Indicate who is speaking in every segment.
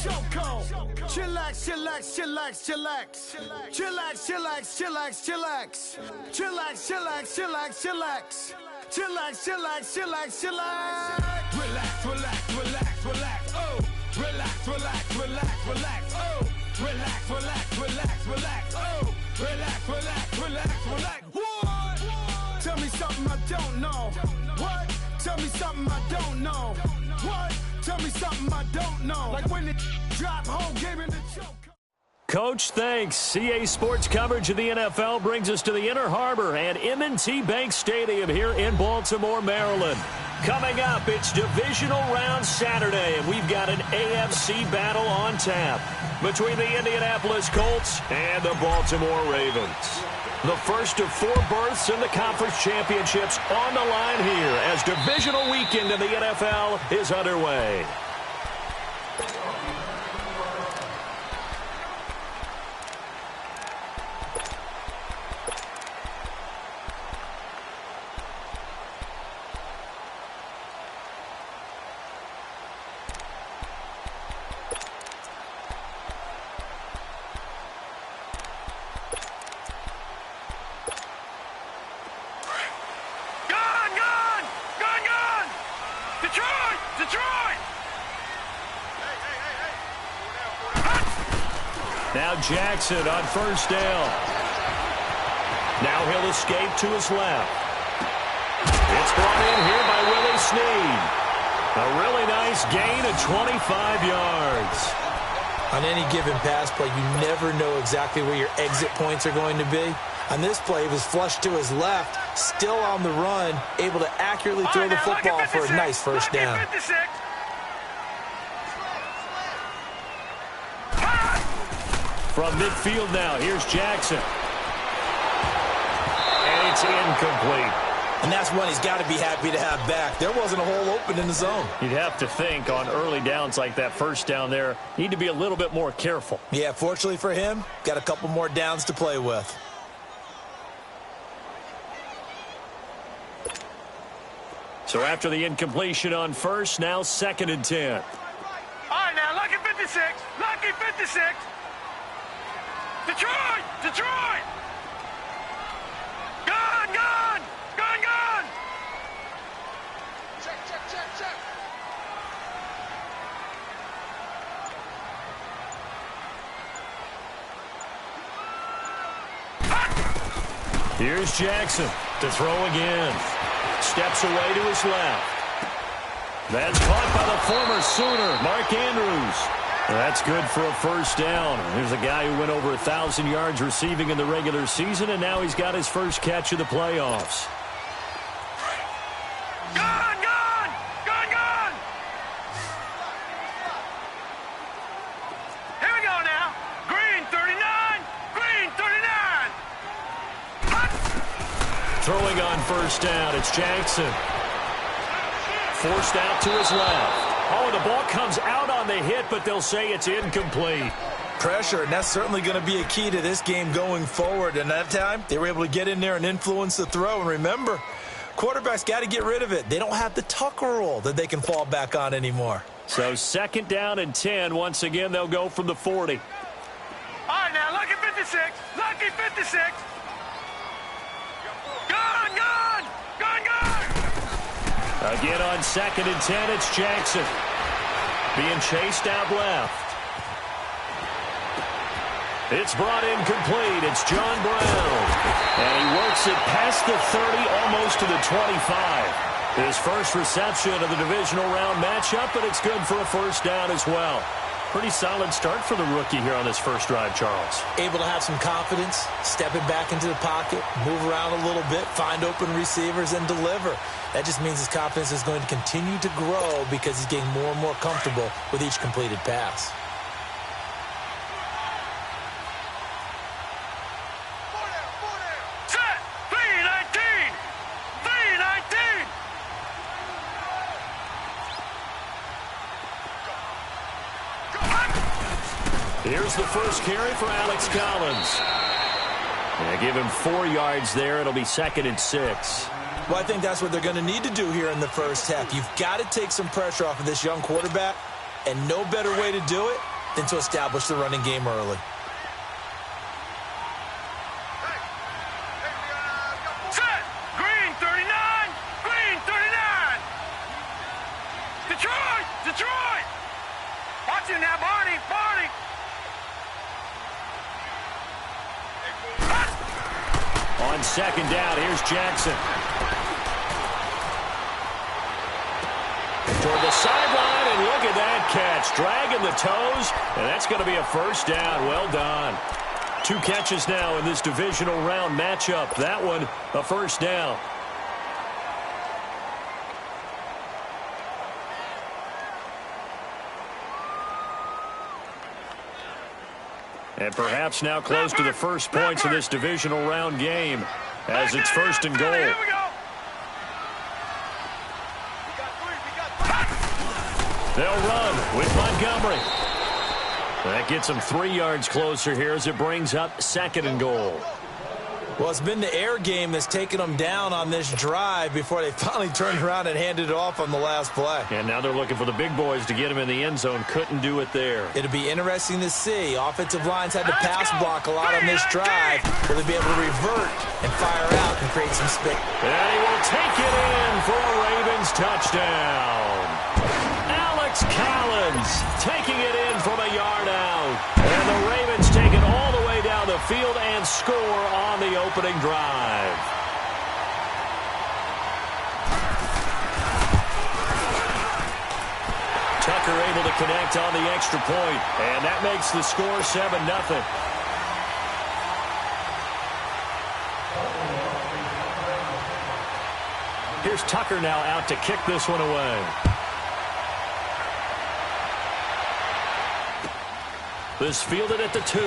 Speaker 1: chokehold. Chillax, chillax, chillax, chillax. Chillax, chillax, chillax, chillax. Chillax, chillax, chillax, chillax. Chillax, chillax, chillax, chillax. Relax, relax, relax, relax. Oh, relax, relax, relax, relax. Oh, relax, relax, relax, relax. Oh, relax, relax, relax, relax. What? Tell me something I don't know. What? Tell me something I don't know. What? Tell me something I don't know. Like when it drop home, gave him the choke.
Speaker 2: Coach, thanks. CA Sports coverage of the NFL brings us to the Inner Harbor and M&T Bank Stadium here in Baltimore, Maryland. Coming up, it's Divisional Round Saturday, and we've got an AFC battle on tap between the Indianapolis Colts and the Baltimore Ravens. The first of 4 berths in the conference championships on the line here as divisional weekend in the NFL is underway. Now Jackson on first down. Now he'll escape to his left. It's brought in here by Willie Snead. A really nice gain of 25 yards.
Speaker 3: On any given pass play, you never know exactly where your exit points are going to be. On this play, he was flushed to his left, still on the run, able to accurately throw the football for a nice first down.
Speaker 2: From midfield now, here's Jackson. And it's incomplete.
Speaker 3: And that's one he's got to be happy to have back. There wasn't a hole open in the zone.
Speaker 2: You'd have to think on early downs like that first down there, need to be a little bit more careful.
Speaker 3: Yeah, fortunately for him, got a couple more downs to play with.
Speaker 2: So after the incompletion on first, now 2nd and 10.
Speaker 1: All right, now, lucky 56. Lucky 56. Detroit! Detroit! Gone! Gone! Gone! Gone! Check, check, check, check.
Speaker 2: Here's Jackson to throw again. Steps away to his left. That's caught by the former Sooner, Mark Andrews. That's good for a first down. Here's a guy who went over 1,000 yards receiving in the regular season, and now he's got his first catch of the playoffs.
Speaker 1: Gone! Gone! Gone! Gone! Here we go now. Green 39. Green 39.
Speaker 2: Throwing on first down, it's Jackson. Forced out to his left. Oh, the ball comes out on the hit, but they'll say it's incomplete.
Speaker 3: Pressure, and that's certainly going to be a key to this game going forward. And that time, they were able to get in there and influence the throw. And remember, quarterbacks got to get rid of it. They don't have the Tucker rule that they can fall back on anymore.
Speaker 2: So 2nd down and 10. Once again, they'll go from the 40.
Speaker 1: All right, now, lucky 56. Lucky 56. Gone! Gone! Gone! Gone!
Speaker 2: Again on 2nd and 10, it's Jackson. Being chased out left. It's brought in complete. It's John Brown. And he works it past the 30, almost to the 25. His first reception of the divisional round matchup, but it's good for a first down as well. Pretty solid start for the rookie here on this first drive, Charles.
Speaker 3: Able to have some confidence, stepping back into the pocket, move around a little bit, find open receivers, and deliver. That just means his confidence is going to continue to grow because he's getting more and more comfortable with each completed pass.
Speaker 1: Set! 319! 319!
Speaker 2: Here's the first carry for Alex Collins. And give him 4 yards there. It'll be 2nd and 6.
Speaker 3: Well, I think that's what they're going to need to do here in the first half. You've got to take some pressure off of this young quarterback, and no better way to do it than to establish the running game early.
Speaker 1: Set! Green 39! Green 39! Detroit! Detroit! Watch it now, Barney! Barney!
Speaker 2: On second down, here's Jackson. Toward the sideline, and look at that catch. Dragging the toes, and that's going to be a first down. Well done. 2 catches now in this divisional round matchup. That one, a first down. And perhaps now close to the first points of this divisional round game as it's first and goal.
Speaker 1: Here we go!
Speaker 2: They'll run with Montgomery. That gets them 3 yards closer here as it brings up second and goal.
Speaker 3: Well, it's been the air game that's taken them down on this drive before they finally turned around and handed it off on the last play.
Speaker 2: And now they're looking for the big boys to get him in the end zone. Couldn't do it there.
Speaker 3: It'll be interesting to see. Offensive lines had to pass block a lot on this drive. Will they be able to revert and fire out and create some space?
Speaker 2: And he will take it in for a Ravens touchdown. Alex Collins taking it in from a yard out. And the Ravens take it all the way down the field and score on the opening drive. Tucker able to connect on the extra point, and that makes the score 7-0. Here's Tucker now out to kick this one away. This fielded at the 2.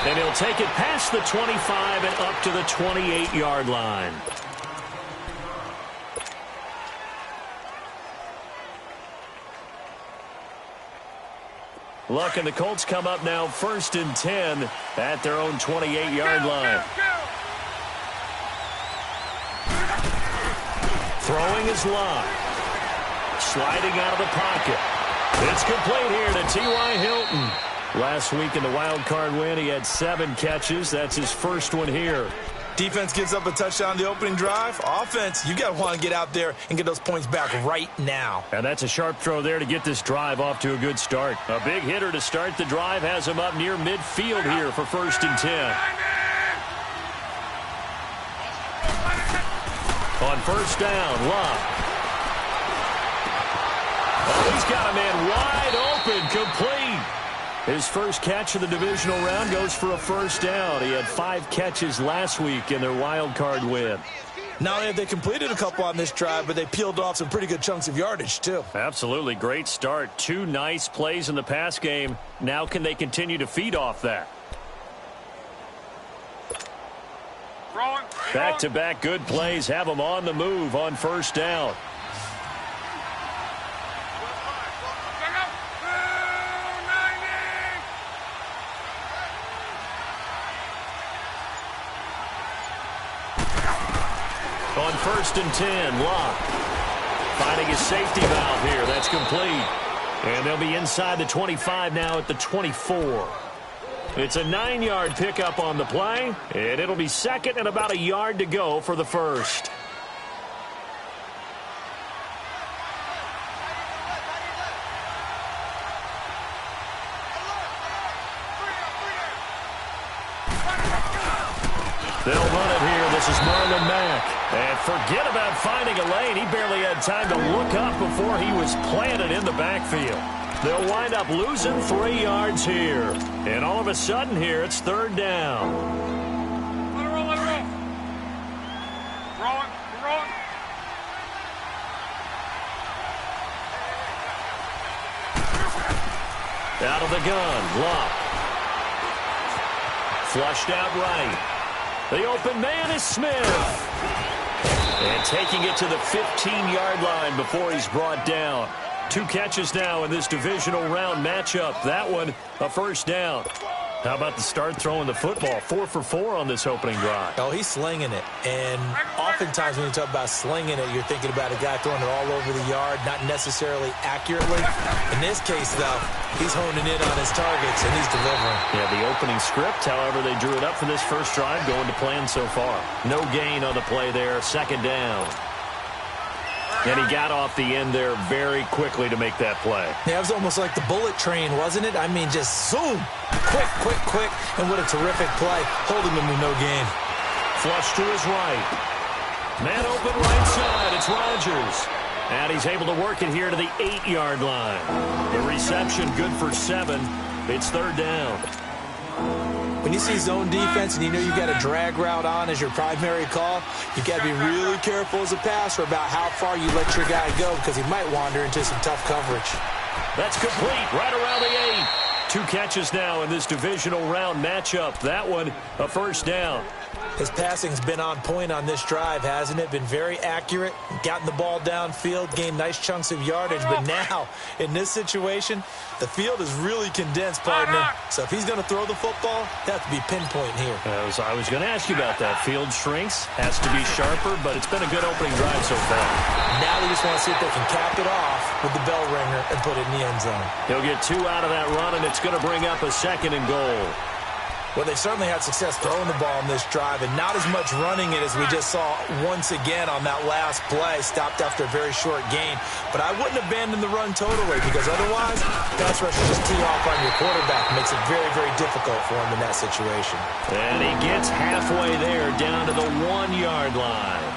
Speaker 2: And he'll take it past the 25 and up to the 28-yard line. Luck and the Colts come up now first and 10 at their own 28-yard line. Throwing is Luck. Sliding out of the pocket. It's complete here to T.Y. Hilton. Last week in the wild card win, he had 7 catches. That's his first one here.
Speaker 3: Defense gives up a touchdown on the opening drive. Offense, you got to want to get out there and get those points back right now.
Speaker 2: And that's a sharp throw there to get this drive off to a good start. A big hitter to start the drive has him up near midfield here for first and 10. On first down, Luck. Oh, he's got a man wide open, complete. His first catch of the divisional round goes for a first down. He had 5 catches last week in their wild card win.
Speaker 3: Not only have they completed a couple on this drive, but they peeled off some pretty good chunks of yardage, too.
Speaker 2: Absolutely. Great start. 2 nice plays in the pass game. Now can they continue to feed off that? Back-to-back good plays have them on the move on first down. On first and 10, Luck finding his safety valve here. That's complete. And they'll be inside the 25 now at the 24. It's a 9-yard pickup on the play, and it'll be second and about a yard to go for the first. They'll run it here. This is Marlon Mack. And forget about finding a lane. He barely had time to look up before he was planted in the backfield. They'll wind up losing 3 yards here. And all of a sudden here, it's third down.
Speaker 1: Let it roll, let it roll. Rolling, rolling.
Speaker 2: Out of the gun, Luck. Flushed out right. The open man is Smith. And taking it to the 15-yard line before he's brought down. 2 catches now in this divisional round matchup. That one, a first down. How about the start throwing the football? 4 for 4 on this opening drive.
Speaker 3: Oh, he's slinging it. And oftentimes when you talk about slinging it, you're thinking about a guy throwing it all over the yard, not necessarily accurately. In this case, though, he's honing in on his targets, and he's delivering.
Speaker 2: Yeah, the opening script, however, they drew it up for this first drive, going to plan so far. No gain on the play there, second down. And he got off the end there very quickly to make that play.
Speaker 3: Yeah, it was almost like the bullet train, wasn't it? I mean, just zoom. Quick, quick, quick. And what a terrific play, holding him to no gain.
Speaker 2: Flush to his right. Man open right side. It's Rodgers. And he's able to work it here to the 8-yard line. The reception good for 7. It's third down.
Speaker 3: When you see zone defense and you know you got a drag route on as your primary call, you got to be really careful as a passer about how far you let your guy go because he might wander into some tough coverage.
Speaker 2: That's complete right around the 8. 2 catches now in this divisional round matchup. That one a first down.
Speaker 3: His passing's been on point on this drive, hasn't it? Been very accurate, gotten the ball downfield, gained nice chunks of yardage. But now, in this situation, the field is really condensed, partner. So if he's going to throw the football, that has to be pinpoint here.
Speaker 2: I was going to ask you about that. Field shrinks, has to be sharper, but it's been a good opening drive so far.
Speaker 3: Now they just want to see if they can cap it off with the bell ringer and put it in the end zone.
Speaker 2: He'll get 2 out of that run, and it's going to bring up a 2nd and goal.
Speaker 3: Well, they certainly had success throwing the ball in this drive, and not as much running it as we just saw once again on that last play, stopped after a very short gain. But I wouldn't abandon the run totally, because otherwise, pass rush will just tee off on your quarterback. Makes it very, very difficult for him in that situation.
Speaker 2: And he gets halfway there, down to the 1-yard line.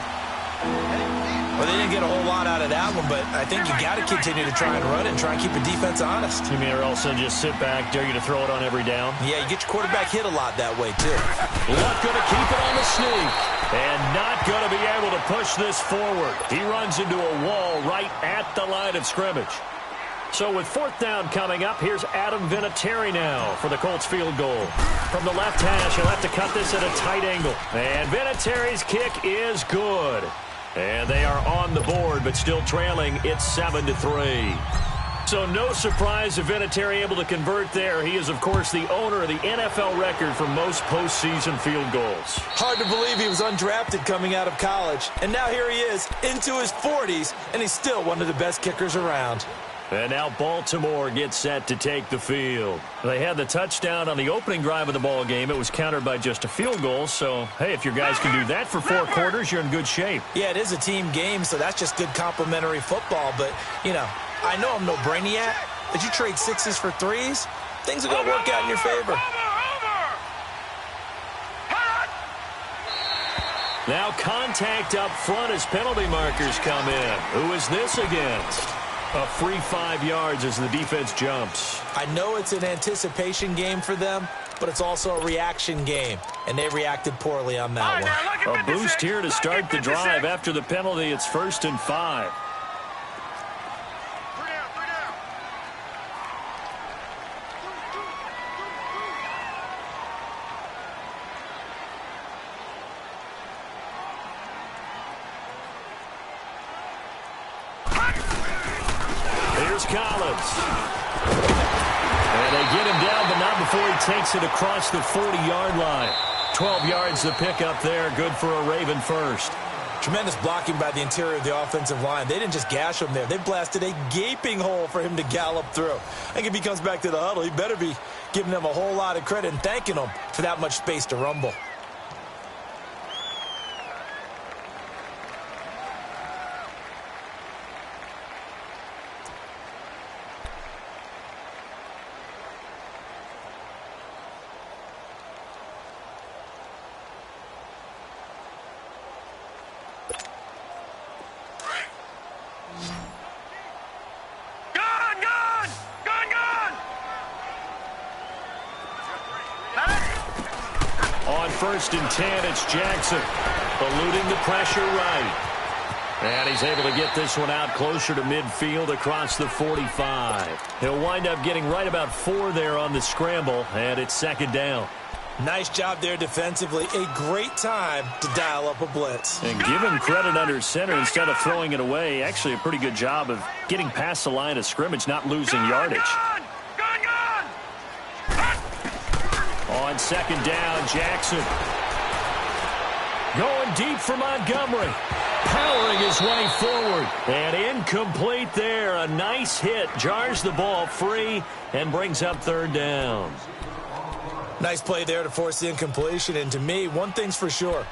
Speaker 3: Well, they didn't get a whole lot out of that one, but I think you got to continue to try and run it and try and keep the defense honest.
Speaker 2: You mean or else just sit back, dare you to throw it on every down?
Speaker 3: Yeah, you get your quarterback hit a lot that way, too.
Speaker 2: Luck going to keep it on the sneak and not going to be able to push this forward. He runs into a wall right at the line of scrimmage. So with 4th down coming up, here's Adam Vinatieri now for the Colts field goal. From the left hash, he'll have to cut this at a tight angle. And Vinatieri's kick is good. And they are on the board, but still trailing. It's 7-3. So no surprise if Vinatieri able to convert there. He is, of course, the owner of the NFL record for most postseason field goals.
Speaker 3: Hard to believe he was undrafted coming out of college. And now here he is, into his 40s, and he's still one of the best kickers around.
Speaker 2: And now Baltimore gets set to take the field. They had the touchdown on the opening drive of the ball game. It was countered by just a field goal. So, hey, if your guys can do that for 4 quarters, you're in good shape.
Speaker 3: Yeah, it is a team game, so that's just good complimentary football. But, you know, I know I'm no brainiac, but you trade 6s for 3s, things are going to work out in your favor.
Speaker 2: Now contact up front as penalty markers come in. Who is this against? A free 5 yards as the defense jumps.
Speaker 3: I know it's an anticipation game for them, but it's also a reaction game, and they reacted poorly on that one.
Speaker 2: A boost here to start the drive. After the penalty, it's 1st and 5. Collins. And they get him down, but not before he takes it across the 40-yard line. 12 yards to pick up there. Good for a Raven first.
Speaker 3: Tremendous blocking by the interior of the offensive line. They didn't just gash him there. They blasted a gaping hole for him to gallop through. I think if he comes back to the huddle, he better be giving them a whole lot of credit and thanking them for that much space to rumble.
Speaker 2: On 1st and 10, it's Jackson, eluding the pressure right. And he's able to get this one out closer to midfield across the 45. He'll wind up getting right about 4 there on the scramble, and it's 2nd down.
Speaker 3: Nice job there defensively. A great time to dial up a blitz.
Speaker 2: And give him credit under center instead of throwing it away. Actually, a pretty good job of getting past the line of scrimmage, not losing yardage. On second down, Jackson. Going deep for Montgomery. Powering his way forward. And incomplete there. A nice hit. Jars the ball free and brings up third down.
Speaker 3: Nice play there to force the incompletion. And to me, one thing's for sure.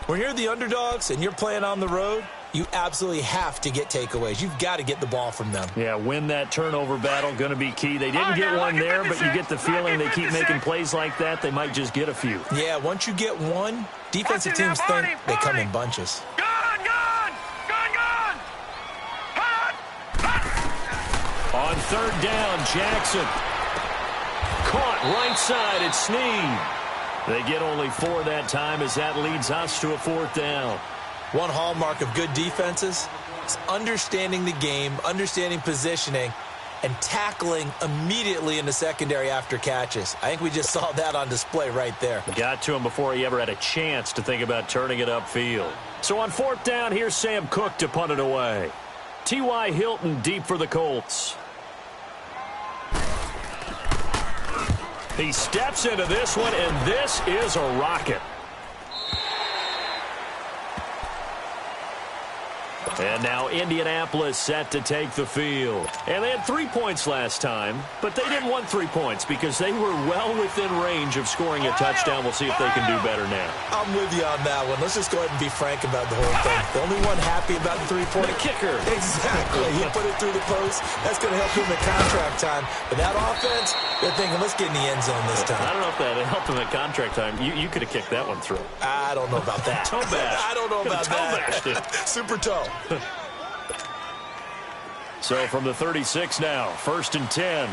Speaker 3: When you're the underdogs and you're playing on the road, you absolutely have to get takeaways. You've got to get the ball from them.
Speaker 2: Yeah, win that turnover battle, going to be key. They didn't get one there, but you get the feeling they keep making plays like that, they might just get a few.
Speaker 3: Yeah, once you get one, defensive teams think they come in bunches.
Speaker 2: On third down, Jackson. Caught right side, it's Snead. They get only 4 that time as that leads us to a fourth down.
Speaker 3: One hallmark of good defenses is understanding the game, understanding positioning, and tackling immediately in the secondary after catches. I think we just saw that on display right there.
Speaker 2: Got to him before he ever had a chance to think about turning it upfield. So on fourth down, here's Sam Cook to punt it away. T.Y. Hilton deep for the Colts. He steps into this one, and this is a rocket. And now Indianapolis set to take the field. And they had 3 points last time, but they didn't want 3 points because they were well within range of scoring a touchdown. We'll see if they can do better now.
Speaker 3: I'm with you on that one. Let's just go ahead and be frank about the whole thing. The only one happy about the 3-point
Speaker 2: kicker.
Speaker 3: Exactly. He put it through the post. That's going to help him at contract time. But that offense, they're thinking, let's get in the end zone this time.
Speaker 2: I don't know if that helped him at contract time. You could have kicked that one through.
Speaker 3: I don't know about that.
Speaker 2: Toe bash.
Speaker 3: I don't know about that. Super toe.
Speaker 2: So from the 36 now, 1st and 10.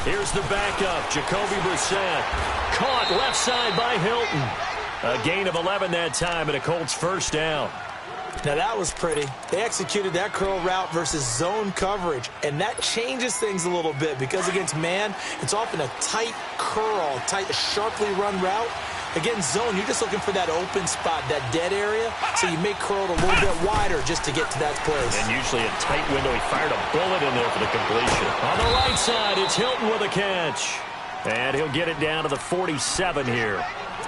Speaker 2: Here's the backup, Jacoby Brissett. Caught left side by Hilton. A gain of 11 that time and a Colts first down.
Speaker 3: Now that was pretty. They executed that curl route versus zone coverage, and that changes things a little bit because against man, it's often a tight curl, tight, sharply run route. Against zone, you're just looking for that open spot, that dead area, so you may curl it a little bit wider just to get to that place.
Speaker 2: And usually a tight window. He fired a bullet in there for the completion. On the right side, it's Hilton with a catch. And he'll get it down to the 47 here.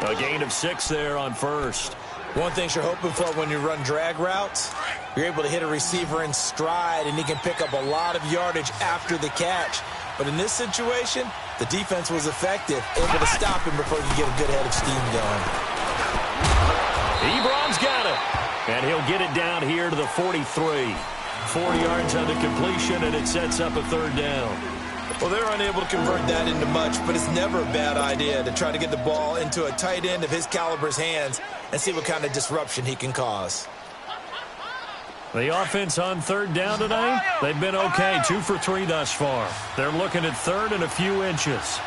Speaker 2: A gain of 6 there on first.
Speaker 3: One thing you're hoping for when you run drag routes, you're able to hit a receiver in stride, and he can pick up a lot of yardage after the catch. But in this situation, the defense was effective, able to stop him before he could get a good head of steam going.
Speaker 2: Ebron's got it. And he'll get it down here to the 43. 4 yards on the completion, and it sets up a third down.
Speaker 3: Well, they're unable to convert that into much, but it's never a bad idea to try to get the ball into a tight end of his caliber's hands and see what kind of disruption he can cause.
Speaker 2: The offense on third down tonight, they've been okay. 2 for 3 thus far. They're looking at third and a few inches.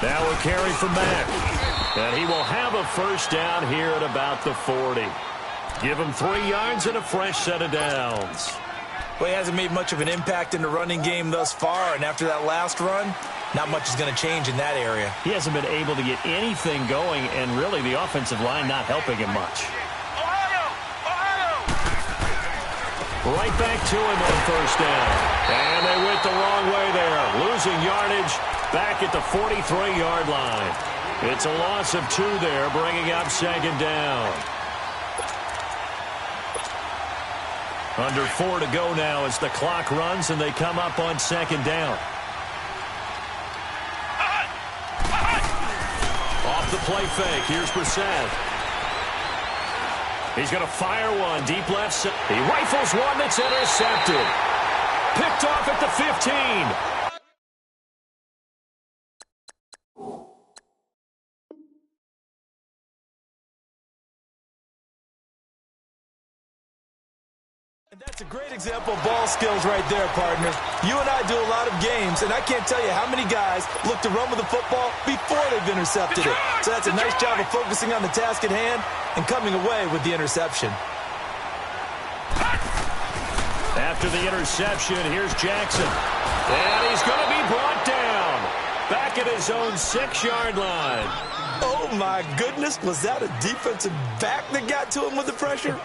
Speaker 2: Now a carry from Mack. And he will have a first down here at about the 40. Give him 3 yards and a fresh set of downs.
Speaker 3: Well, he hasn't made much of an impact in the running game thus far, and after that last run, not much is going to change in that area.
Speaker 2: He hasn't been able to get anything going, and really the offensive line not helping him much. Right back to him on first down. And they went the wrong way there. Losing yardage back at the 43-yard line. It's a loss of 2 there, bringing up second down. Under 4 to go now as the clock runs and they come up on second down. Off the play fake. Here's Brissett. He's going to fire one deep left side. He rifles one that's intercepted. Picked off at the 15.
Speaker 3: That's a great example of ball skills right there, partner. You and I do a lot of games, and I can't tell you how many guys look to run with the football before they've intercepted it. So that's a nice job of focusing on the task at hand and coming away with the interception.
Speaker 2: After the interception, here's Jackson. And he's going to be brought down. Back at his own 6-yard line.
Speaker 3: Oh, my goodness. Was that a defensive back that got to him with the pressure?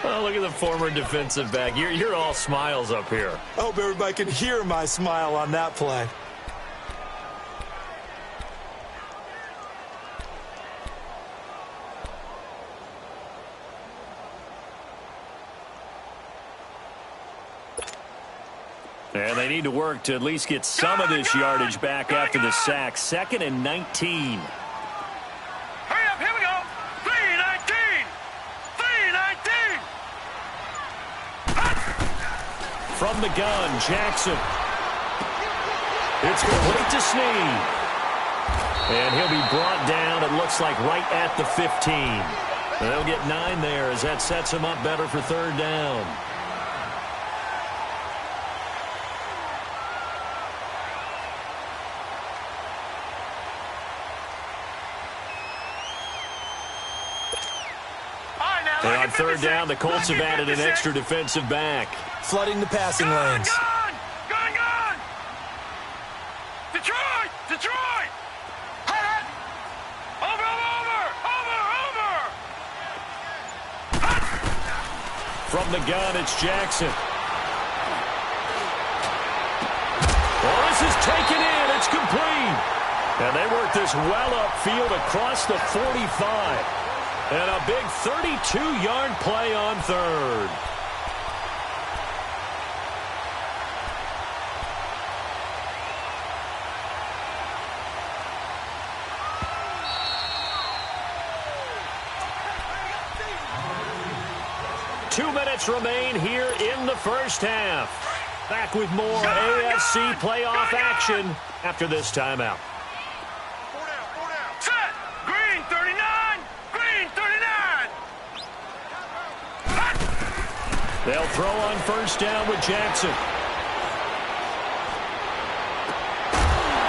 Speaker 2: Oh, look at the former defensive back. You're all smiles up here.
Speaker 3: I hope everybody can hear my smile on that play.
Speaker 2: And they need to work to at least get some of this yardage back after the sack. 2nd and 19.
Speaker 1: Hurry up, here we go. 3-19. 3-19.
Speaker 2: From the gun, Jackson. It's complete to Snead. And he'll be brought down, it looks like, right at the 15. And they'll get 9 there as that sets him up better for 3rd down. And on 3rd down, the Colts have added an extra defensive back.
Speaker 3: Flooding the passing lanes.
Speaker 1: Gone! Detroit! Over!
Speaker 2: From the gun, it's Jackson. Well, this is taken in. It's complete. And they work this well upfield across the 45. And a big 32-yard play on 3rd. Two minutes remain here in the first half. Back with more AFC playoff action after this timeout.
Speaker 1: Set! Green 39!
Speaker 2: They'll throw on 1st down with Jackson.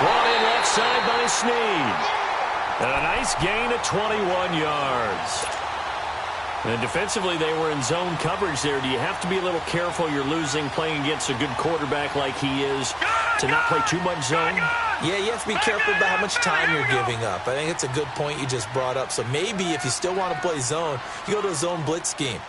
Speaker 2: Brought in left side by Snead. And a nice gain of 21 yards. And defensively, they were in zone coverage there. Do you have to be a little careful? You're losing playing against a good quarterback like he is to not play too much zone?
Speaker 3: Yeah, you have to be careful about how much time you're giving up. I think it's a good point you just brought up. So maybe if you still want to play zone, you go to a zone blitz scheme.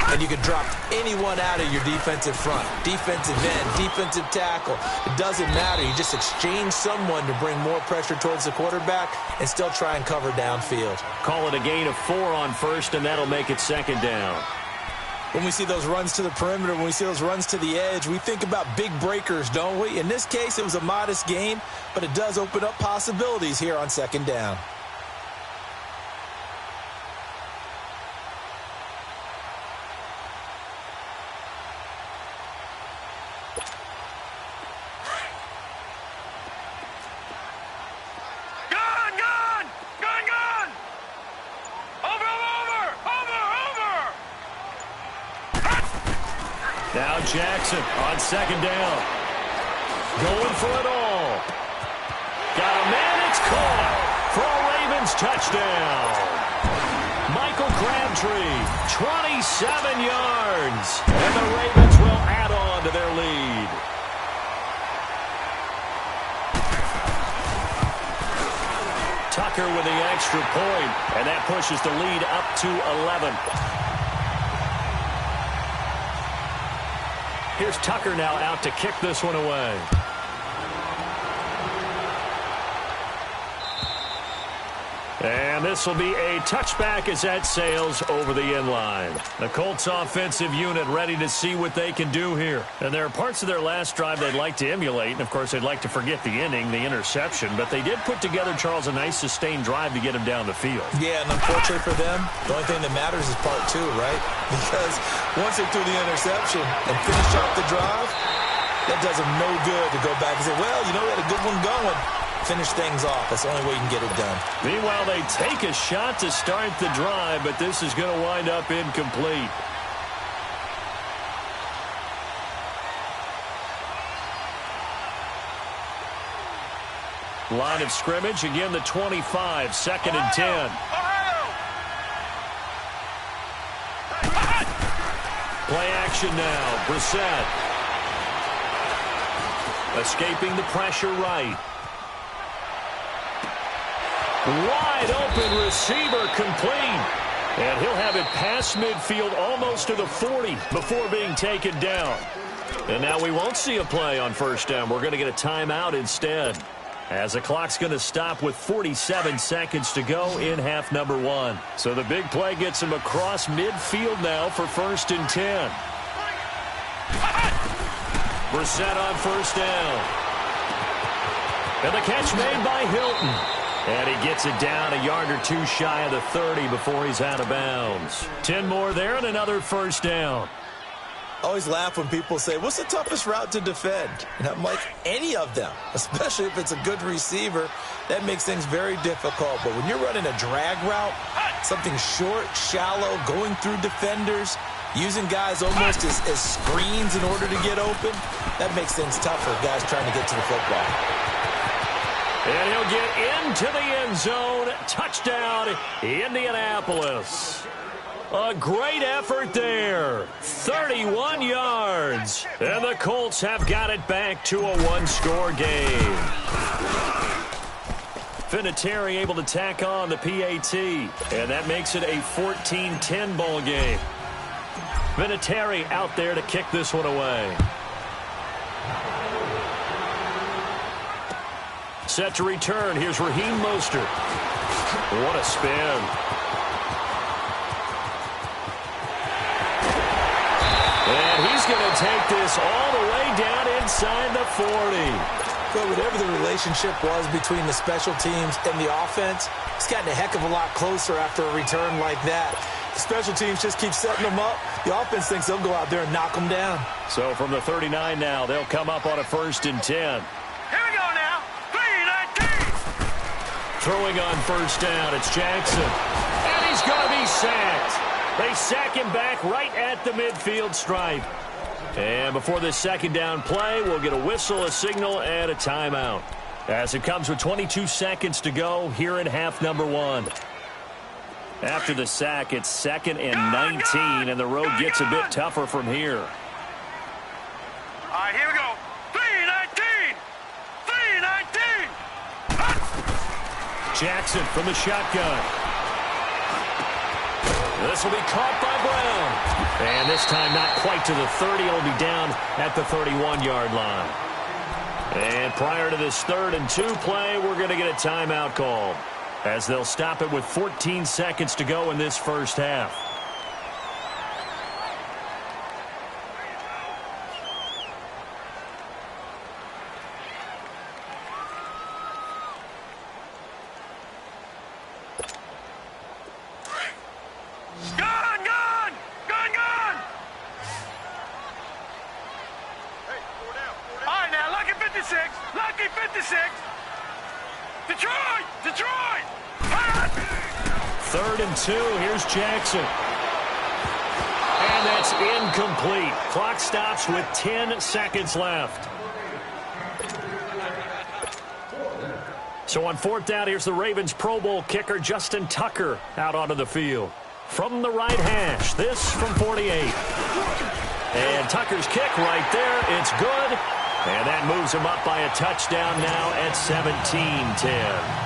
Speaker 3: And you can drop anyone out of your defensive front, defensive end, defensive tackle. It doesn't matter. You just exchange someone to bring more pressure towards the quarterback and still try and cover downfield.
Speaker 2: Call it a gain of 4 on 1st, and that'll make it 2nd down.
Speaker 3: When we see those runs to the perimeter, when we see those runs to the edge, we think about big breakers, don't we? In this case, it was a modest gain, but it does open up possibilities here on 2nd down.
Speaker 2: Now Jackson on 2nd down. Going for it all. Got a man, it's caught for a Ravens touchdown. Michael Crabtree, 27 yards. And the Ravens will add on to their lead. Tucker with the extra point, and that pushes the lead up to 11. Here's Tucker now out to kick this one away. And this will be a touchback as that sails over the end line. The Colts offensive unit ready to see what they can do here. And there are parts of their last drive they'd like to emulate. And, of course, they'd like to forget the inning, the interception. But they did put together, Charles, a nice sustained drive to get him down the field.
Speaker 3: Yeah, and unfortunately for them, the only thing that matters is part 2, right? Because once they threw the interception and finished off the drive, that does them no good to go back and say, well, you know, we had a good one going. Finish things off. That's the only way you can get it done.
Speaker 2: Meanwhile, they take a shot to start the drive, but this is going to wind up incomplete. Line of scrimmage, again the 25, 2nd and 10. Play action now, Brissett. Escaping the pressure right. Wide open receiver complete. And he'll have it past midfield almost to the 40 before being taken down. And now we won't see a play on first down. We're going to get a timeout instead, as the clock's going to stop with 47 seconds to go in half number 1. So the big play gets him across midfield now for 1st and 10. Brissett on first down. And the catch made by Hilton. And he gets it down a yard or two shy of the 30 before he's out of bounds. 10 more there and another first down.
Speaker 3: I always laugh when people say, what's the toughest route to defend? And I'm like, any of them, especially if it's a good receiver. That makes things very difficult. But when you're running a drag route, something short, shallow, going through defenders, using guys almost as screens in order to get open, that makes things tougher, guys trying to get to the football.
Speaker 2: And he'll get into the end zone. Touchdown, Indianapolis. A great effort there. 31 yards. And the Colts have got it back to a one-score game. Vinatieri able to tack on the PAT. And that makes it a 14-10 ball game. Vinatieri out there to kick this one away. Set to return. Here's Raheem Mostert. What a spin. And he's going to take this all the way down inside the 40.
Speaker 3: But whatever the relationship was between the special teams and the offense, it's gotten a heck of a lot closer after a return like that. The special teams just keep setting them up. The offense thinks they'll go out there and knock them down.
Speaker 2: So from the 39 now, they'll come up on a 1st and 10.
Speaker 1: Here we go now. 3-19.
Speaker 2: Throwing on first down, it's Jackson. And he's going to be sacked. They sack him back right at the midfield stripe. And before this second down play, we'll get a whistle, a signal, and a timeout, as it comes with 22 seconds to go here in half number 1. After the sack, it's 2nd and 19, and the road gets a bit tougher from here.
Speaker 1: All right, here we go. 3-19. 3-19.
Speaker 2: Jackson from the shotgun. This will be caught by Brown. And this time not quite to the 30. It'll be down at the 31-yard line. And prior to this 3rd and 2 play, we're going to get a timeout call, as they'll stop it with 14 seconds to go in this first half. Here's Jackson. And that's incomplete. Clock stops with 10 seconds left. So on 4th down, here's the Ravens Pro Bowl kicker Justin Tucker out onto the field. From the right hash, this from 48. And Tucker's kick right there. It's good. And that moves him up by a touchdown now at 17-10.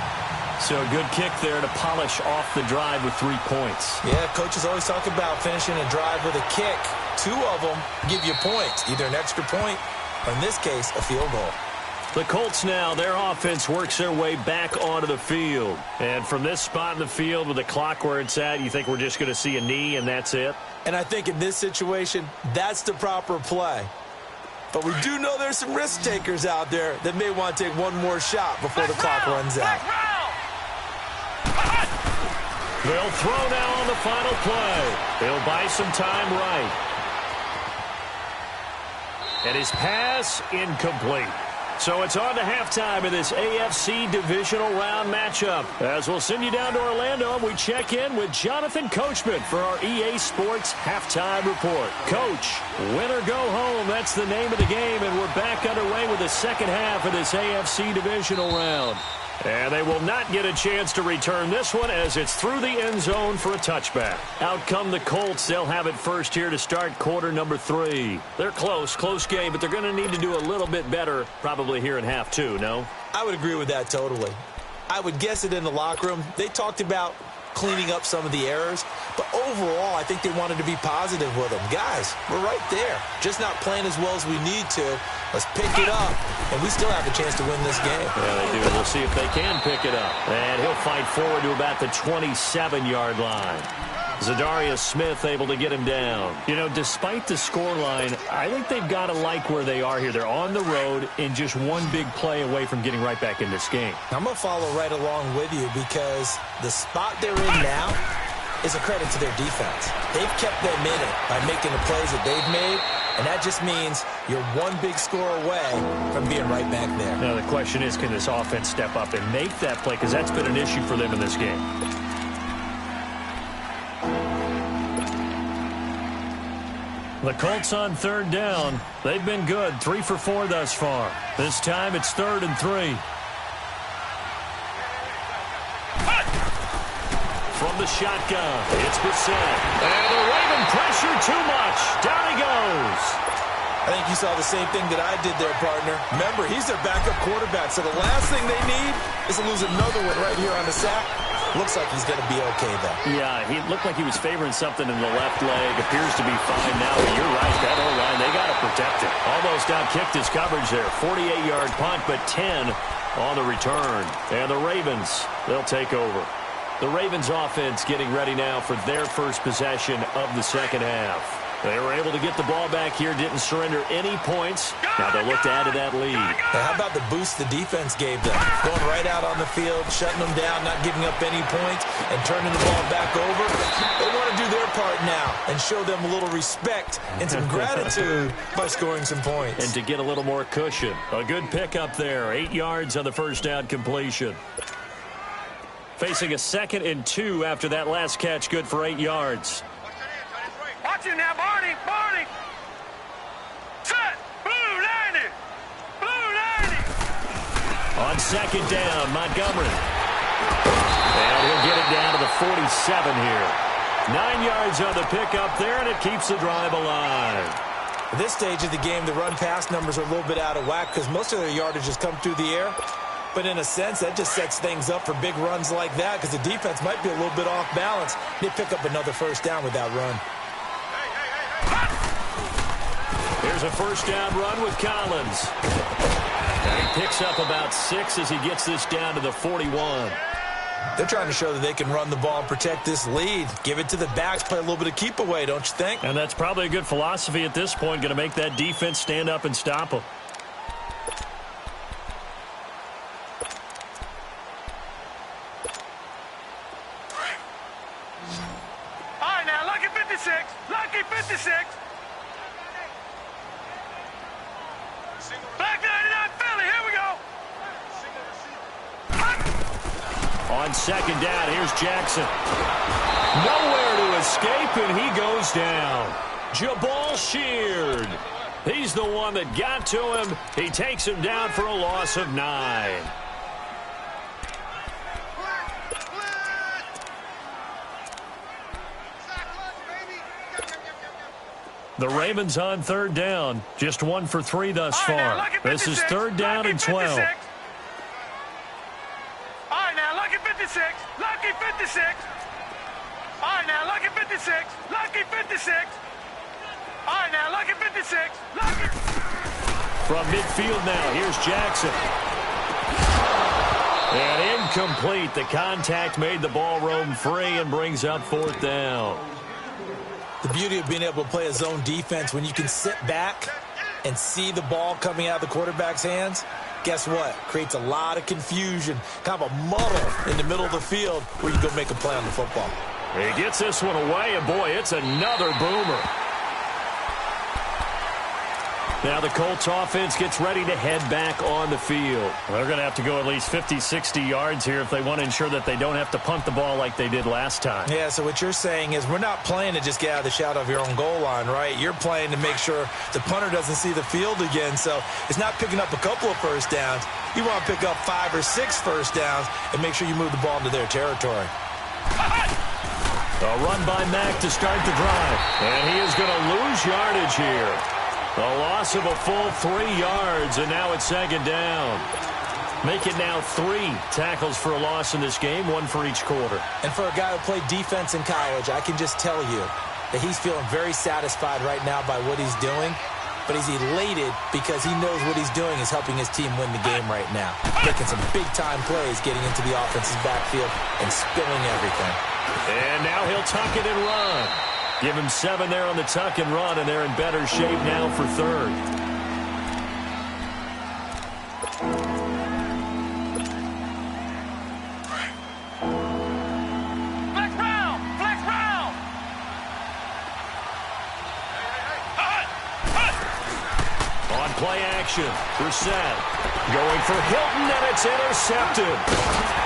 Speaker 2: So a good kick there to polish off the drive with 3 points.
Speaker 3: Yeah, coaches always talk about finishing a drive with a kick. 2 of them give you points, either an extra point or, in this case, a field goal.
Speaker 2: The Colts now, their offense works their way back onto the field. And from this spot in the field with the clock where it's at, you think we're just going to see a knee and that's it?
Speaker 3: And I think in this situation, that's the proper play. But we do know there's some risk takers out there that may want to take one more shot before the clock runs out.
Speaker 2: They'll throw now on the final play. They'll buy some time right. And his pass incomplete. So it's on to halftime in this AFC divisional round matchup. As we'll send you down to Orlando, and we check in with Jonathan Coachman for our EA Sports Halftime Report. Coach, win or go home, that's the name of the game, and we're back underway with the second half of this AFC divisional round. And they will not get a chance to return this one, as it's through the end zone for a touchback. Out come the Colts. They'll have it first here to start quarter number 3. They're close game, but they're going to need to do a little bit better probably here in half 2, no?
Speaker 3: I would agree with that totally. I would guess it in the locker room. They talked about cleaning up some of the errors, but overall, I think they wanted to be positive with them. Guys, we're right there. Just not playing as well as we need to. Let's pick it up, and we still have a chance to win this game.
Speaker 2: Yeah, they do. We'll see if they can pick it up. And he'll fight forward to about the 27-yard line. Zadarius Smith able to get him down. You know, despite the scoreline, I think they've got to like where they are here. They're on the road and just one big play away from getting right back in this game.
Speaker 3: I'm going to follow right along with you because the spot they're in now is a credit to their defense. They've kept them in it by making the plays that they've made, and that just means you're one big score away from being right back there.
Speaker 2: Now, the question is, can this offense step up and make that play? Because that's been an issue for them in this game. The Colts on third down. They've been good. 3 for 4 thus far. This time it's 3rd and 3. From the shotgun, it's Brissett. And the Raven pressure too much. Down he goes.
Speaker 3: I think you saw the same thing that I did there, partner. Remember, he's their backup quarterback, so the last thing they need is to lose another one right here on the sack. Looks like he's going to be okay, though.
Speaker 2: Yeah, he looked like he was favoring something in the left leg. Appears to be fine now, but you're right. That whole line, they got to protect it. Almost outkicked his coverage there. 48-yard punt, but 10 on the return. And the Ravens, they'll take over. The Ravens offense getting ready now for their first possession of the second half. They were able to get the ball back here, didn't surrender any points. Now they'll look to add to that lead.
Speaker 3: Now, how about the boost the defense gave them? Going right out on the field, shutting them down, not giving up any points, and turning the ball back over. They want to do their part now and show them a little respect and some gratitude by scoring some points.
Speaker 2: And to get a little more cushion. A good pickup there. 8 yards on the first down completion. Facing a 2nd and 2 after that last catch, good for 8 yards.
Speaker 1: Watch it now, Barney. Barney. Set. Blue 90. Blue 90.
Speaker 2: On 2nd down, Montgomery. And he'll get it down to the 47 here. 9 yards on the pickup there, and it keeps the drive alive.
Speaker 3: At this stage of the game, the run-pass numbers are a little bit out of whack because most of their yardage has come through the air. But in a sense, that just sets things up for big runs like that because the defense might be a little bit off balance. They pick up another first down with that run.
Speaker 2: Here's a first down run with Collins. And he picks up about 6 as he gets this down to the 41.
Speaker 3: They're trying to show that they can run the ball and protect this lead. Give it to the backs, play a little bit of keep away, don't you think?
Speaker 2: And that's probably a good philosophy at this point, going to make that defense stand up and stop them.
Speaker 1: All right, now, Lucky 56. Lucky 56. Black 99 Philly, here we go.
Speaker 2: On 2nd down, here's Jackson. Nowhere to escape, and he goes down. Jabal Sheard. He's the one that got to him. He takes him down for a loss of 9. The Ravens on 3rd down. Just 1 for 3 thus far. This is 3rd down and 12.
Speaker 1: All right, now, Lucky 56. Lucky 56. All right, now, Lucky 56. Lucky 56. All right, now, Lucky 56. Lucky.
Speaker 2: From midfield now, here's Jackson. And incomplete. The contact made the ball roam free and brings up 4th down.
Speaker 3: The beauty of being able to play a zone defense when you can sit back and see the ball coming out of the quarterback's hands, guess what? Creates a lot of confusion, kind of a muddle in the middle of the field where you go make a play on the football.
Speaker 2: He gets this one away, and boy, it's another boomer. Now the Colts offense gets ready to head back on the field. They're going to have to go at least 50, 60 yards here if they want to ensure that they don't have to punt the ball like they did last time.
Speaker 3: Yeah, so what you're saying is we're not playing to just get out of the shadow of your own goal line, right? You're playing to make sure the punter doesn't see the field again. So it's not picking up a couple of first downs. You want to pick up 5 or 6 first downs and make sure you move the ball into their territory.
Speaker 2: A run by Mack to start the drive. And he is going to lose yardage here. A loss of a full 3 yards, and now it's 2nd down. Make it now 3 tackles for a loss in this game, 1 for each quarter.
Speaker 3: And for a guy who played defense in college, I can just tell you that he's feeling very satisfied right now by what he's doing. But he's elated because he knows what he's doing is helping his team win the game right now. Making some big-time plays, getting into the offense's backfield and spilling everything.
Speaker 2: And now he'll tuck it and run. Give him 7 there on the tuck and run, and they're in better shape now for 3rd. Play action. Brissett going for Hilton, and it's intercepted.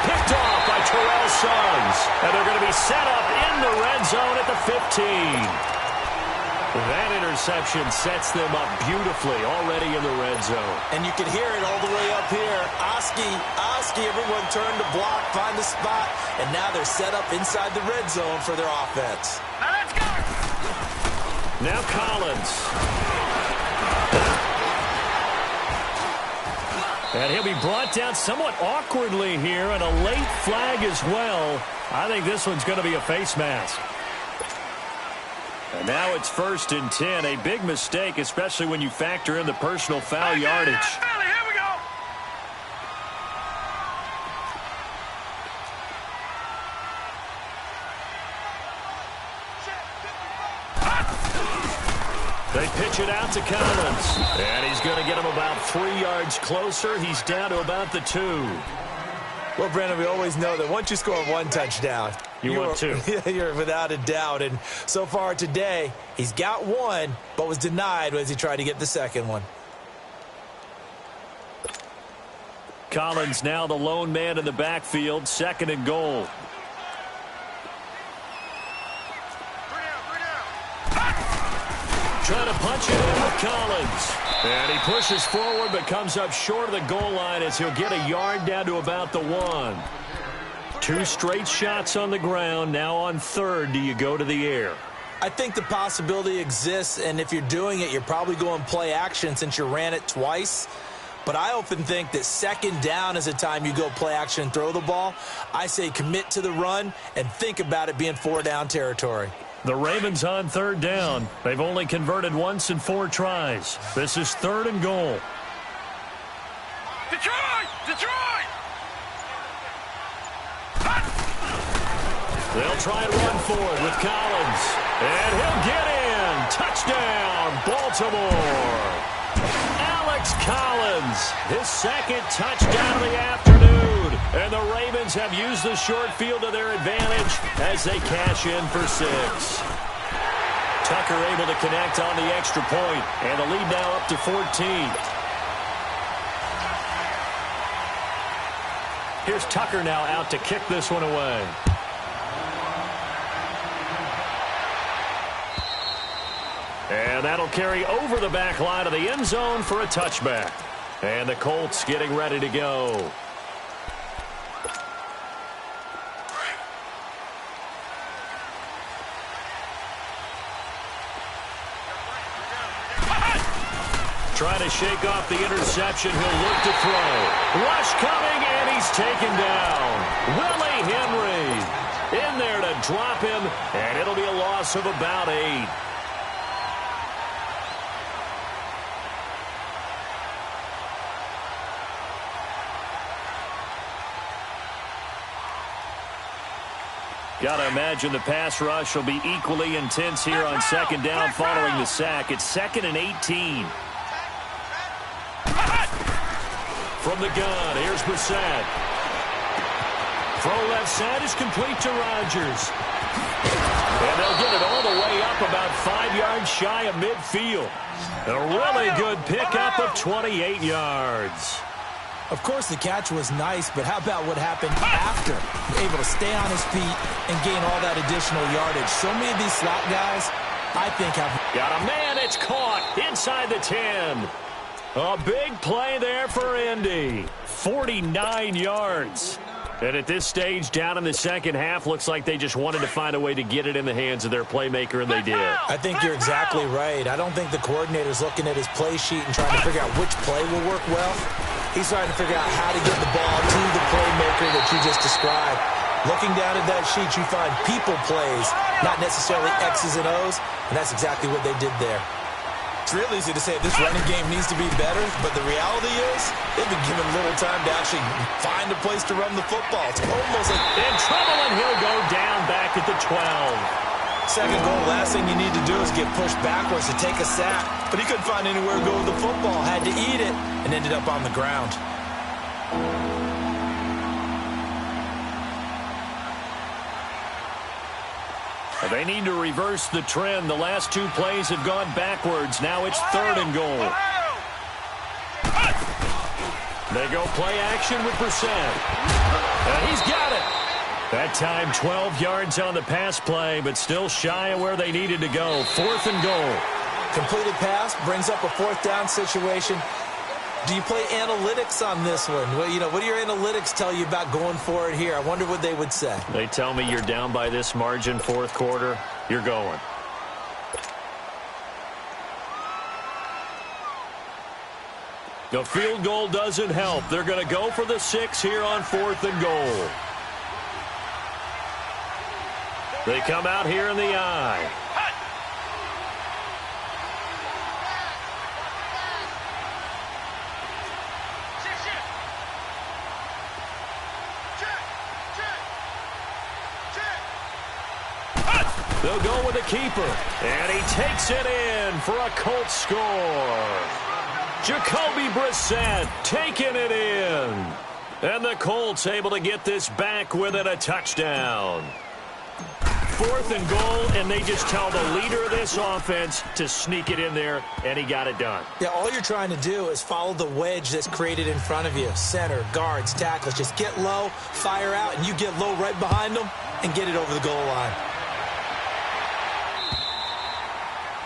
Speaker 2: Picked off by Terrell Suggs. And they're going to be set up in the red zone at the 15. That interception sets them up beautifully already in the red zone.
Speaker 3: And you can hear it all the way up here. Oski, everyone turned to block, find a spot, and now they're set up inside the red zone for their offense.
Speaker 4: Now let's go!
Speaker 2: Now Collins. And he'll be brought down somewhat awkwardly here, and a late flag as well. I think this one's going to be a face mask. And now it's 1st and 10. A big mistake, especially when you factor in the personal foul yardage.
Speaker 4: Here we go!
Speaker 2: They pitch it out to Collins. And he's going to get him about 3 yards closer. He's down to about the 2.
Speaker 3: Well, Brandon, we always know that once you score 1 touchdown,
Speaker 2: want 2.
Speaker 3: You're without a doubt. And so far today, he's got 1, but was denied as he tried to get the 2nd one.
Speaker 2: Collins now the lone man in the backfield, 2nd and goal. Trying to punch it in with Collins. And he pushes forward but comes up short of the goal line as he'll get a yard down to about the 1. 2 straight shots on the ground. Now on 3rd, do you go to the air?
Speaker 3: I think the possibility exists, and if you're doing it, you're probably going play action since you ran it twice. But I often think that 2nd down is a time you go play action and throw the ball. I say commit to the run and think about it being 4-down territory.
Speaker 2: The Ravens on 3rd down. They've only converted once in 4 tries. This is 3rd and goal.
Speaker 4: Detroit!
Speaker 2: They'll try and run forward with Collins. And he'll get in. Touchdown, Baltimore. Alex Collins, his 2nd touchdown of the afternoon. And the Ravens have used the short field to their advantage as they cash in for 6. Tucker able to connect on the extra point, and the lead now up to 14. Here's Tucker now out to kick this one away. And that'll carry over the back line of the end zone for a touchback. And the Colts getting ready to go. Trying to shake off the interception. He'll look to throw. Rush coming, and he's taken down. Willie Henry in there to drop him, and it'll be a loss of about 8. Got to imagine the pass rush will be equally intense here on 2nd down following the sack. It's 2nd and 18. From the gun, here's Brissett. Throw left side is complete to Rodgers. And they'll get it all the way up about 5 yards shy of midfield. A really good pickup of 28 yards.
Speaker 3: Of course, the catch was nice, but how about what happened after? Able to stay on his feet and gain all that additional yardage. So many of these slot guys, I think, have...
Speaker 2: Got a man, it's caught inside the 10. A big play there for Indy. 49 yards. And at this stage, down in the 2nd half, looks like they just wanted to find a way to get it in the hands of their playmaker, and they did.
Speaker 3: I think you're exactly right. I don't think the coordinator's looking at his play sheet and trying to figure out which play will work well. He's trying to figure out how to get the ball to the playmaker that you just described. Looking down at that sheet, you find people plays, not necessarily X's and O's, and that's exactly what they did there.
Speaker 4: It's real easy to say this running game needs to be better, but the reality is they've been given little time to actually find a place to run the football. It's almost like
Speaker 2: in trouble, and he'll go down back at the 12.
Speaker 4: Second goal, last thing you need to do is get pushed backwards to take a sack, but he couldn't find anywhere to go with the football.
Speaker 3: Had to eat it and ended up on the ground.
Speaker 2: They need to reverse the trend. The last two plays have gone backwards. Now it's 3rd and goal. They go play action with Brissett. And he's got it. That time 12 yards on the pass play, but still shy of where they needed to go. 4th and goal.
Speaker 3: Completed pass brings up a 4th down situation. Do you play analytics on this one? Well, what do your analytics tell you about going for it here? I wonder what they would say.
Speaker 2: They tell me you're down by this margin 4th quarter. You're going. The field goal doesn't help. They're going to go for the 6 here on 4th and goal. They come out here in the I. They'll go with a keeper. And he takes it in for a Colts score. Jacoby Brissett taking it in. And the Colts able to get this back within a touchdown. 4th and goal, and they just tell the leader of this offense to sneak it in there, and he got it done.
Speaker 3: Yeah, all you're trying to do is follow the wedge that's created in front of you. Center, guards, tackles. Just get low, fire out, and you get low right behind them and get it over the goal line.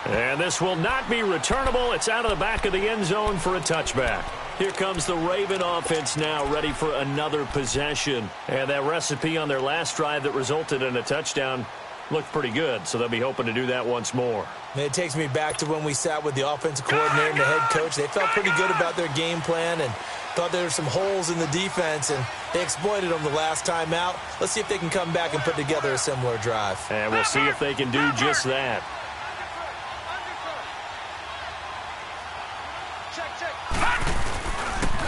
Speaker 2: And this will not be returnable. It's out of the back of the end zone for a touchback. Here comes the Raven offense now, ready for another possession. And that recipe on their last drive that resulted in a touchdown looked pretty good, so they'll be hoping to do that once more.
Speaker 3: It takes me back to when we sat with the offensive coordinator and the head coach. They felt pretty good about their game plan and thought there were some holes in the defense, and they exploited them the last time out. Let's see if they can come back and put together a similar drive.
Speaker 2: And we'll see if they can do just that.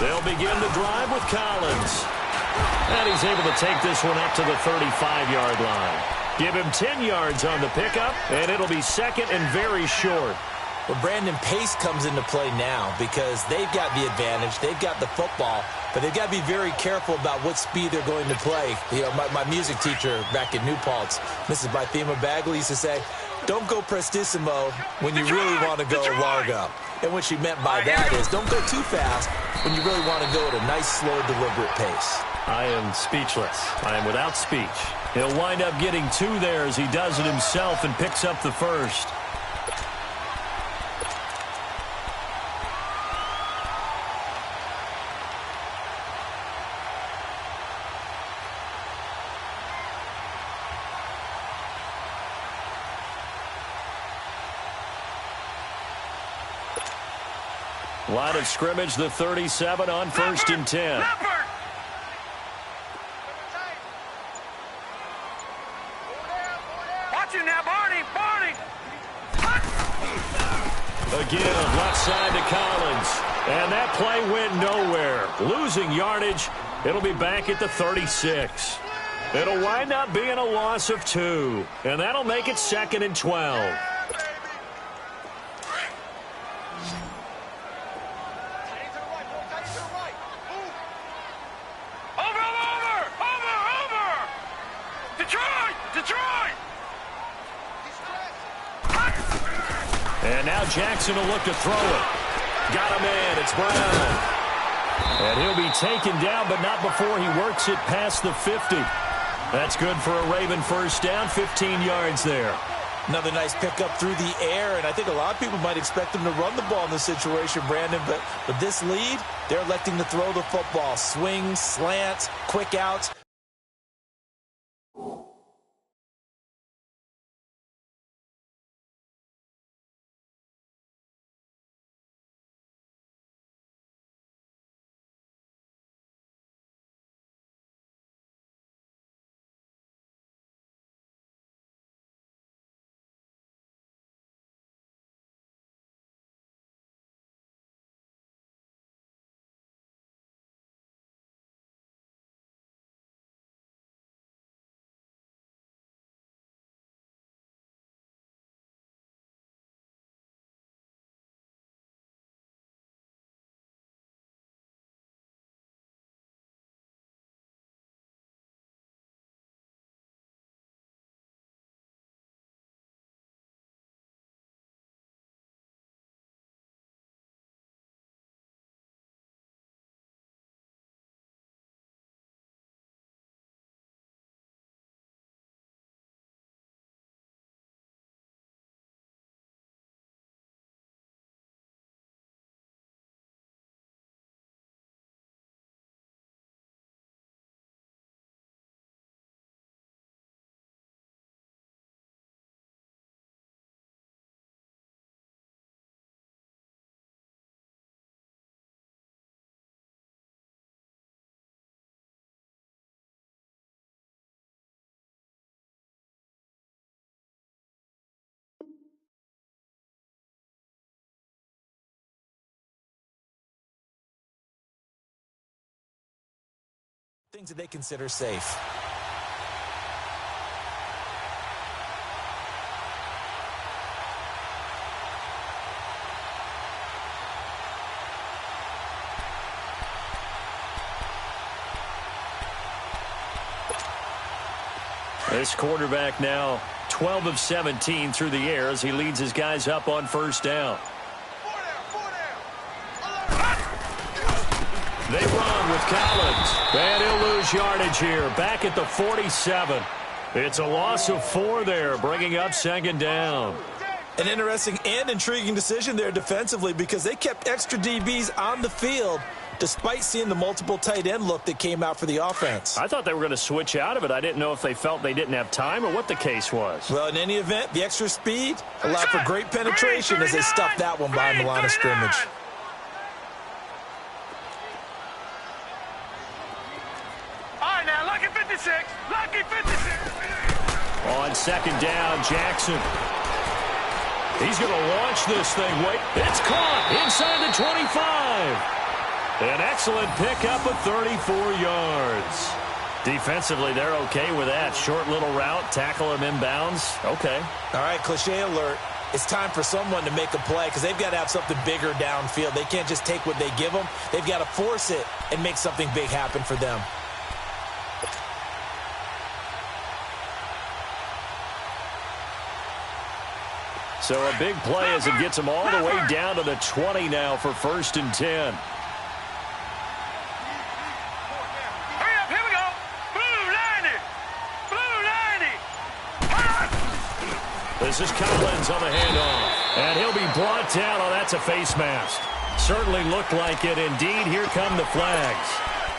Speaker 2: They'll begin the drive with Collins. And he's able to take this one up to the 35-yard line. Give him 10 yards on the pickup, and it'll be 2nd and very short.
Speaker 3: Well, Brandon, pace comes into play now because they've got the advantage. They've got the football, but they've got to be very careful about what speed they're going to play. My music teacher back in New Paltz, Mrs. Bythema Bagley, used to say, don't go prestissimo when you really want to go largo. And what she meant by that is don't go too fast when you really want to go at a nice, slow, deliberate pace.
Speaker 2: I am speechless. I am without speech. He'll wind up getting 2 there as he does it himself and picks up the 1st. Line of scrimmage, the 37 on 1st and 10.
Speaker 1: Watch it now, Barney.
Speaker 2: Again, left side to Collins. And that play went nowhere. Losing yardage. It'll be back at the 36. It'll wind up being a loss of 2. And that'll make it 2nd and 12. And now Jackson will look to throw it. Got him in. It's Brown. And he'll be taken down, but not before he works it past the 50. That's good for a Raven 1st down, 15 yards there.
Speaker 3: Another nice pickup through the air, and I think a lot of people might expect them to run the ball in this situation, Brandon, but with this lead, they're electing to throw the football. Swings, slants, quick outs. Things that they consider safe.
Speaker 2: This quarterback now 12 of 17 through the air as he leads his guys up on first down. They run with Collins, and he'll lose yardage here, back at the 47. It's a loss of 4 there, bringing up second down.
Speaker 3: An interesting and intriguing decision there defensively because they kept extra DBs on the field despite seeing the multiple tight end look that came out for the offense.
Speaker 2: I thought they were going to switch out of it. I didn't know if they felt they didn't have time or what the case was.
Speaker 3: Well, in any event, the extra speed allowed for great penetration as they stuffed that one behind the line of scrimmage.
Speaker 1: Lucky 56. Lucky 56.
Speaker 2: On second down, Jackson. He's going to launch this thing. Wait, it's caught inside the 25. An excellent pickup of 34 yards. Defensively, they're okay with that. Short little route, tackle him inbounds. Okay.
Speaker 3: All right, cliche alert. It's time for someone to make a play because they've got to have something bigger downfield. They can't just take what they give them. They've got to force it and make something big happen for them.
Speaker 2: So a big play as it gets them all the way down to the 20 now for 1st and 10.
Speaker 1: Hurry up, here we go. Blue 90.
Speaker 2: This is Collins on the handoff. And he'll be brought down. Oh, that's a face mask. Certainly looked like it. Indeed, here come the flags.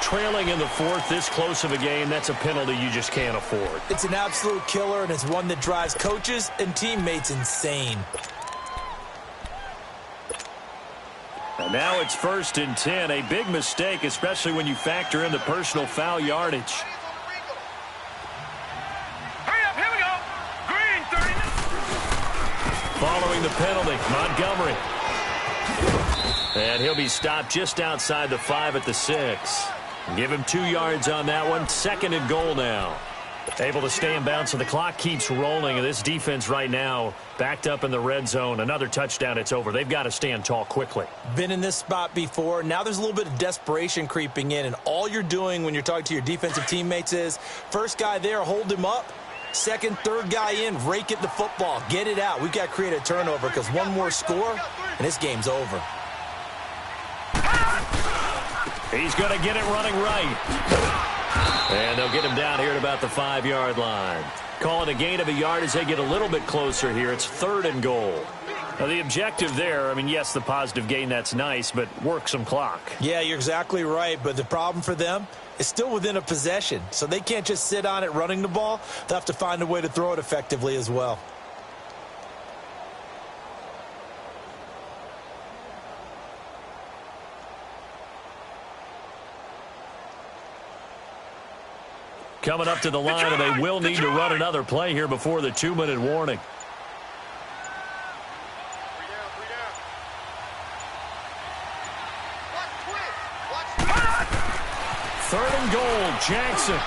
Speaker 2: Trailing in the 4th, this close of a game, that's a penalty you just can't afford.
Speaker 3: It's an absolute killer, and it's one that drives coaches and teammates insane.
Speaker 2: And now it's 1st and 10. A big mistake, especially when you factor in the personal foul yardage.
Speaker 1: Hurry up, here we go. Green 30.
Speaker 2: Following the penalty, Montgomery. And he'll be stopped just outside the 5 at the 6. Give him 2 yards on that one. 2nd and goal now. Able to stay in bounds, so the clock keeps rolling. And this defense right now backed up in the red zone. Another touchdown, it's over. They've got to stand tall quickly.
Speaker 3: Been in this spot before. Now there's a little bit of desperation creeping in. And all you're doing when you're talking to your defensive teammates is, first guy there, hold him up. Second, third guy in, rake at the football. Get it out. We've got to create a turnover because one more score, and this game's over.
Speaker 2: He's going to get it running right. And they'll get him down here at about the 5-yard line. Call it a gain of a yard as they get a little bit closer here. It's 3rd and goal. Now, the objective there, I mean, yes, the positive gain, that's nice, but work some clock.
Speaker 3: Yeah, you're exactly right, but the problem for them is still within a possession. So they can't just sit on it running the ball. They'll have to find a way to throw it effectively as well.
Speaker 2: Coming up to the line, and they will need to run another play here before the 2-minute warning. Third and goal, Jackson.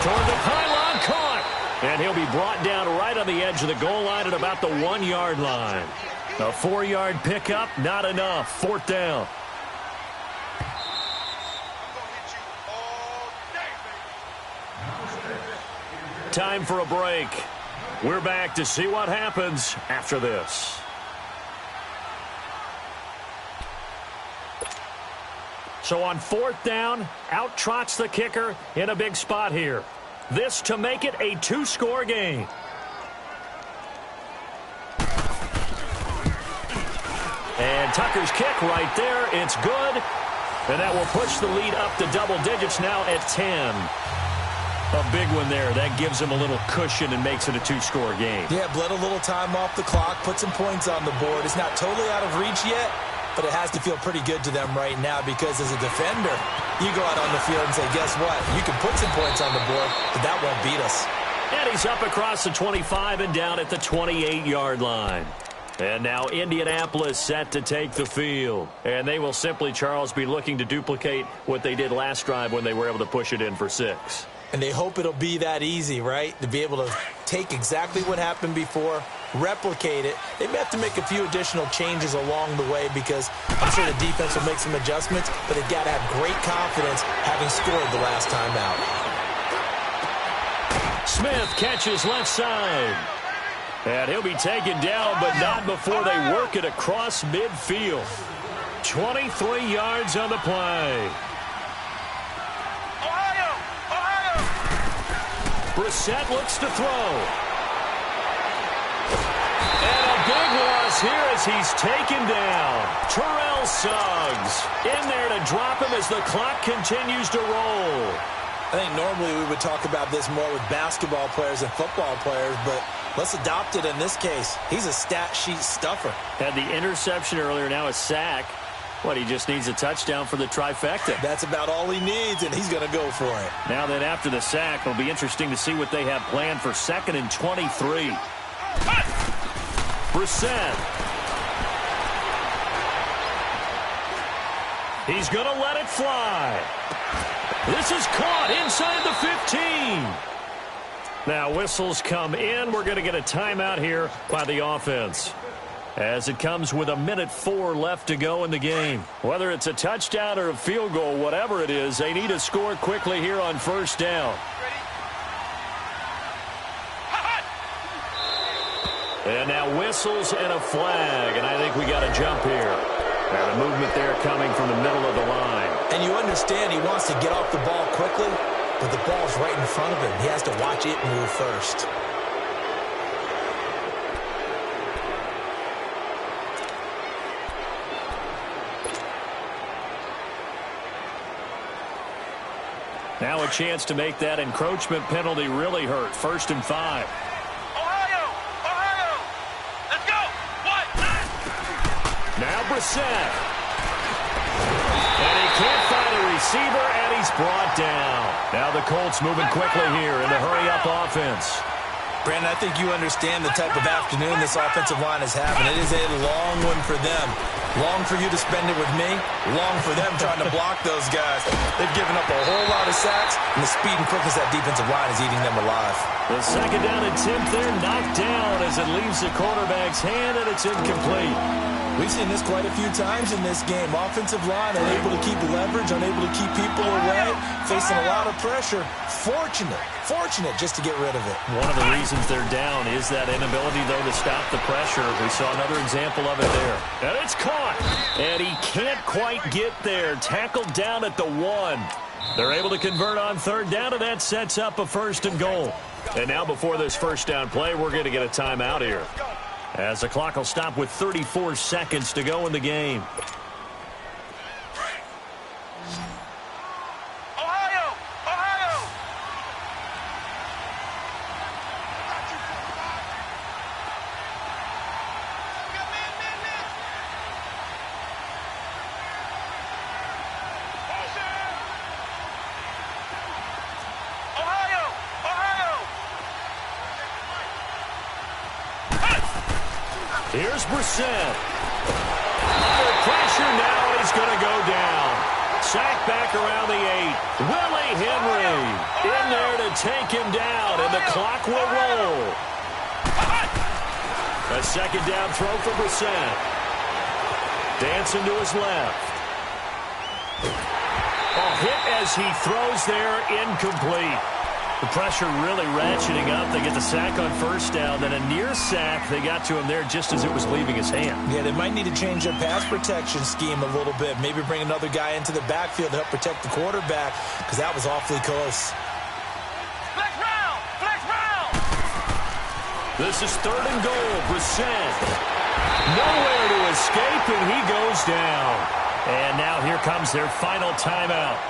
Speaker 2: Toward the pylon, caught. And he'll be brought down right on the edge of the goal line at about the 1-yard line. A 4-yard pickup, not enough. 4th down. Time for a break. We're back to see what happens after this. So on 4th down, out trots the kicker in a big spot here. This to make it a 2-score game. And Tucker's kick right there. It's good. And that will push the lead up to double digits now at 10. A big one there. That gives them a little cushion and makes it a 2-score game.
Speaker 3: Yeah, bled a little time off the clock, put some points on the board. It's not totally out of reach yet, but it has to feel pretty good to them right now because as a defender, you go out on the field and say, guess what? You can put some points on the board, but that won't beat us.
Speaker 2: And he's up across the 25 and down at the 28-yard line. And now Indianapolis set to take the field. And they will simply, Charles, be looking to duplicate what they did last drive when they were able to push it in for 6.
Speaker 3: And they hope it'll be that easy, right? To be able to take exactly what happened before, replicate it. They may have to make a few additional changes along the way because I'm sure the defense will make some adjustments, but they've got to have great confidence having scored the last time out.
Speaker 2: Smith catches left side. And he'll be taken down, but not before they work it across midfield. 23 yards on the play. Brissett looks to throw. And a big loss here as he's taken down. Terrell Suggs in there to drop him as the clock continues to roll.
Speaker 3: I think normally we would talk about this more with basketball players and football players, but let's adopt it in this case. He's a stat sheet stuffer.
Speaker 2: Had the interception earlier, now a sack. What, he just needs a touchdown for the trifecta.
Speaker 3: That's about all he needs, and he's going to go for it.
Speaker 2: Now then, after the sack, it'll be interesting to see what they have planned for 2nd and 23. Brissett. He's going to let it fly. This is caught inside the 15. Now whistles come in. We're going to get a timeout here by the offense, as it comes with 1:04 left to go in the game. Whether it's a touchdown or a field goal, whatever it is, they need to score quickly here on 1st down. And now whistles and a flag, and I think we got a jump here. And a movement there coming from the middle of the line.
Speaker 3: And you understand he wants to get off the ball quickly, but the ball's right in front of him. He has to watch it move first.
Speaker 2: Now a chance to make that encroachment penalty really hurt. 1st and 5.
Speaker 5: Ohio! Let's go! What?
Speaker 2: Now Brissett. And he can't find a receiver, and he's brought down. Now the Colts moving quickly here in the hurry-up offense.
Speaker 3: Brandon, I think you understand the type of afternoon this offensive line is having. It is a long one for them. Long for you to spend it with me. Long for them trying to block those guys. They've given up a whole lot of sacks, and the speed and quickness of that defensive line is eating them alive.
Speaker 2: The 2nd down attempt there knocked down as it leaves the quarterback's hand, and it's incomplete.
Speaker 3: We've seen this quite a few times in this game. Offensive line unable to keep leverage, unable to keep people away, facing a lot of pressure. Fortunate just to get rid of it.
Speaker 2: One of the reasons they're down is that inability, though, to stop the pressure. We saw another example of it there. And it's caught. And he can't quite get there. Tackled down at the 1. They're able to convert on 3rd down, and that sets up a 1st and goal. And now before this 1st down play, we're going to get a timeout here, as the clock will stop with 34 seconds to go in the game. Here's Brissett. Under pressure now, he's going to go down. Sack back around the 8. Willie Henry in there to take him down, and the clock will roll. A 2nd down throw for Brissett. Dancing to his left. A hit as he throws there, incomplete. The pressure really ratcheting up. They get the sack on 1st down. Then a near sack. They got to him there just as it was leaving his hand.
Speaker 3: Yeah, they might need to change their pass protection scheme a little bit. Maybe bring another guy into the backfield to help protect the quarterback, because that was awfully close.
Speaker 5: Flex round!
Speaker 2: This is 3rd and goal. Brissett. Nowhere to escape, and he goes down. And now here comes their final timeout,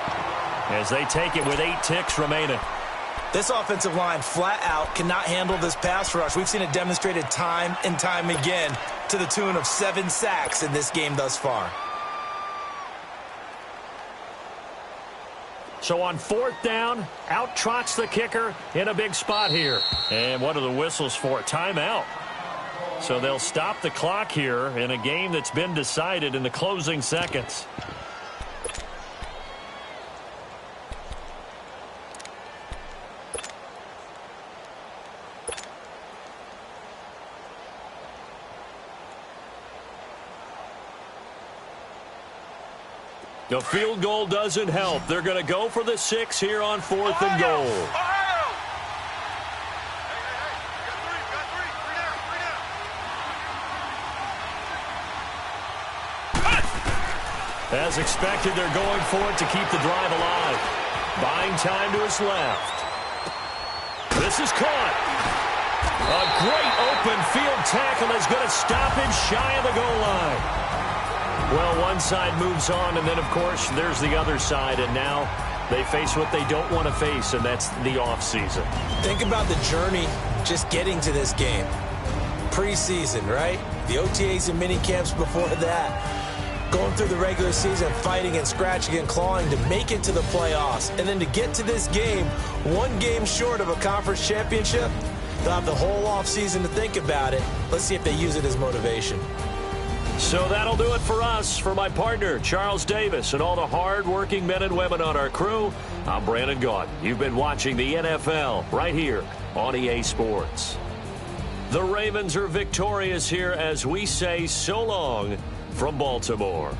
Speaker 2: as they take it with 8 ticks remaining.
Speaker 3: This offensive line flat out cannot handle this pass rush. We've seen it demonstrated time and time again, to the tune of 7 sacks in this game thus far.
Speaker 2: So on 4th down, out trots the kicker in a big spot here. And what are the whistles for? Timeout. So they'll stop the clock here in a game that's been decided in the closing seconds. The field goal doesn't help. They're going to go for the 6 here on 4th and goal. As expected, they're going for it to keep the drive alive. Buying time to his left. This is caught. A great open field tackle is going to stop him shy of the goal line. Well, one side moves on, and then, of course, there's the other side, and now they face what they don't want to face, and that's the offseason.
Speaker 3: Think about the journey just getting to this game. Preseason, right? The OTAs and mini camps before that. Going through the regular season, fighting and scratching and clawing to make it to the playoffs. And then to get to this game, one game short of a conference championship, they'll have the whole offseason to think about it. Let's see if they use it as motivation.
Speaker 2: So that'll do it for us. For my partner, Charles Davis, and all the hard-working men and women on our crew, I'm Brandon Gaudin. You've been watching the NFL right here on EA Sports. The Ravens are victorious here as we say so long from Baltimore.